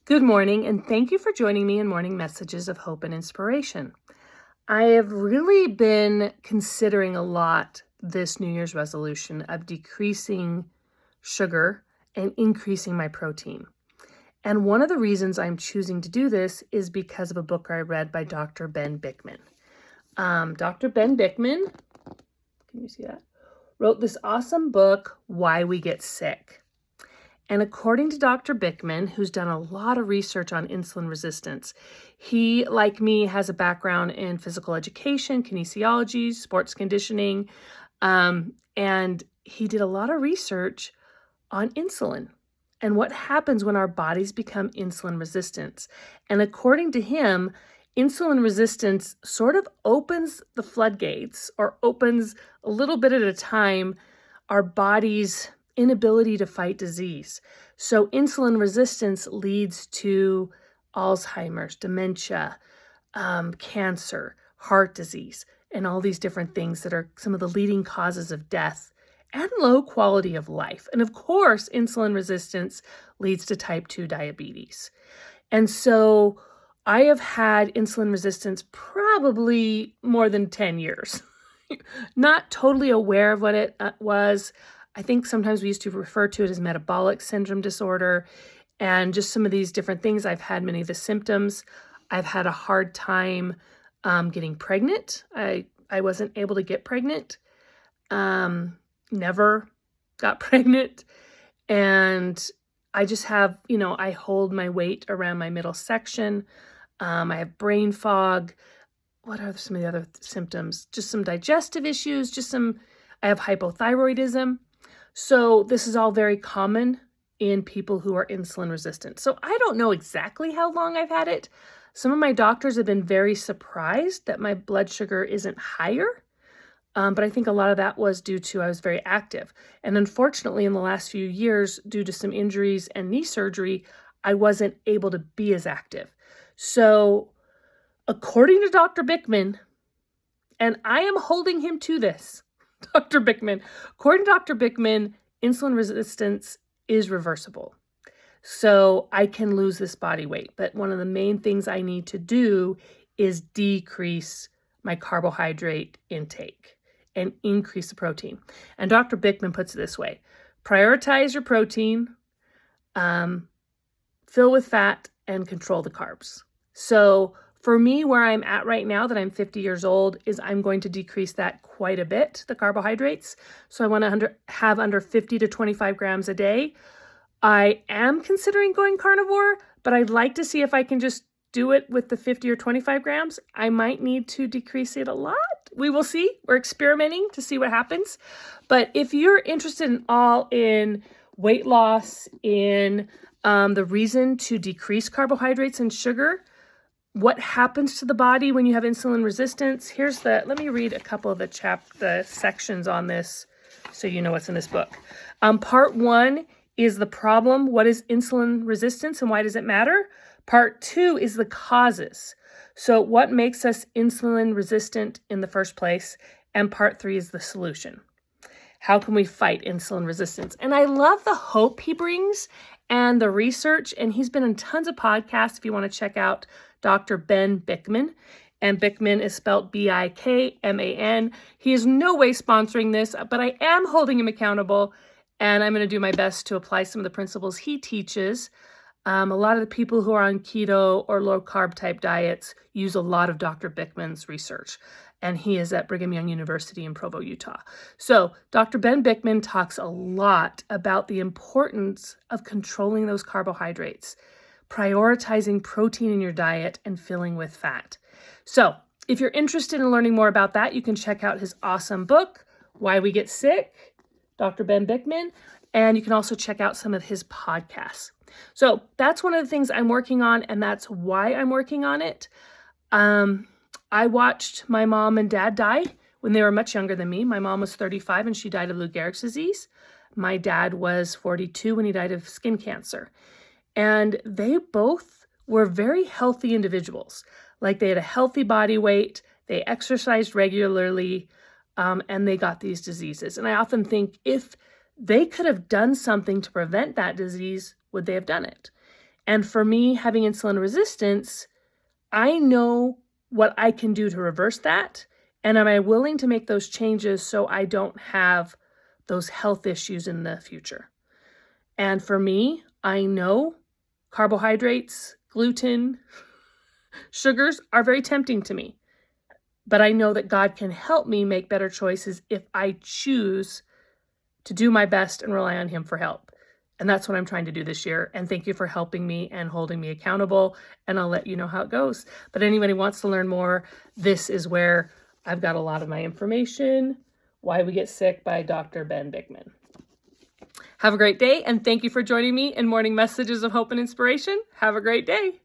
Good morning, and thank you for joining me in Morning Messages of Hope and Inspiration. I have really been considering a lot this New Year's resolution of decreasing sugar and increasing my protein. And one of the reasons I'm choosing to do this is because of a book I read by Dr. Ben Bikman. Dr. Ben Bikman, can you see that? Wrote this awesome book, Why We Get Sick. And according to Dr. Bikman, who's done a lot of research on insulin resistance, he, like me, has a background in physical education, kinesiology, sports conditioning, and he did a lot of research on insulin and what happens when our bodies become insulin resistant. And according to him, insulin resistance sort of opens the floodgates or opens a little bit at a time our body's inability to fight disease. So insulin resistance leads to Alzheimer's, dementia, cancer, heart disease, and all these different things that are some of the leading causes of death and low quality of life. And of course, insulin resistance leads to type 2 diabetes. And so I have had insulin resistance probably more than 10 years. Not totally aware of what it was. I think sometimes we used to refer to it as metabolic syndrome disorder and just some of these different things. I've had many of the symptoms. I've had a hard time getting pregnant. I wasn't able to get pregnant. Never got pregnant. And I just have, I hold my weight around my middle section. I have brain fog. What are some of the other symptoms? Just some digestive issues, I have hypothyroidism. So this is all very common in people who are insulin resistant. So I don't know exactly how long I've had it. Some of my doctors have been very surprised that my blood sugar isn't higher. But I think a lot of that was due to I was very active. And unfortunately, in the last few years, due to some injuries and knee surgery, I wasn't able to be as active. So according to Dr. Bikman, and I am holding him to this, Dr. Bikman, according to Dr. Bikman, insulin resistance is reversible. So I can lose this body weight. But one of the main things I need to do is decrease my carbohydrate intake and increase the protein. And Dr. Bikman puts it this way: prioritize your protein, fill with fat, and control the carbs. So for me, where I'm at right now, that I'm 50 years old, is I'm going to decrease that quite a bit, the carbohydrates. So I want to have under 50 to 25 grams a day. I am considering going carnivore, but I'd like to see if I can just do it with the 50 or 25 grams. I might need to decrease it a lot. We will see. We're experimenting to see what happens. But if you're interested in weight loss, in the reason to decrease carbohydrates and sugar, what happens to the body when you have insulin resistance, let me read a couple of the sections on this so you know what's in this book. Part 1 is the problem. What is insulin resistance and why does it matter? Part 2 is the causes. So what makes us insulin resistant in the first place? And part 3 is the solution. How can we fight insulin resistance? And I love the hope he brings and the research. And he's been in tons of podcasts if you want to check out Dr. Ben Bikman. And Bikman is spelled Bikman. He is no way sponsoring this, but I am holding him accountable. And I'm going to do my best to apply some of the principles he teaches. A lot of the people who are on keto or low carb type diets use a lot of Dr. Bikman's research. And he is at Brigham Young University in Provo, Utah. So Dr. Ben Bikman talks a lot about the importance of controlling those carbohydrates, prioritizing protein in your diet, and filling with fat. So if you're interested in learning more about that, you can check out his awesome book, Why We Get Sick, Dr. Ben Bikman, and you can also check out some of his podcasts. So that's one of the things I'm working on, and that's why I'm working on it. I watched my mom and dad die when they were much younger than me. My mom was 35 and she died of Lou Gehrig's disease. My dad was 42 when he died of skin cancer. And they both were very healthy individuals. Like they had a healthy body weight, they exercised regularly, and they got these diseases. And I often think if they could have done something to prevent that disease, would they have done it? And for me, having insulin resistance, I know what I can do to reverse that. And am I willing to make those changes so I don't have those health issues in the future? And for me, I know carbohydrates, gluten, sugars are very tempting to me. But I know that God can help me make better choices if I choose to do my best and rely on Him for help. And that's what I'm trying to do this year. And thank you for helping me and holding me accountable. And I'll let you know how it goes. But anybody who wants to learn more, this is where I've got a lot of my information. Why We Get Sick by Dr. Ben Bikman. Have a great day, and thank you for joining me in Morning Messages of Hope and Inspiration. Have a great day.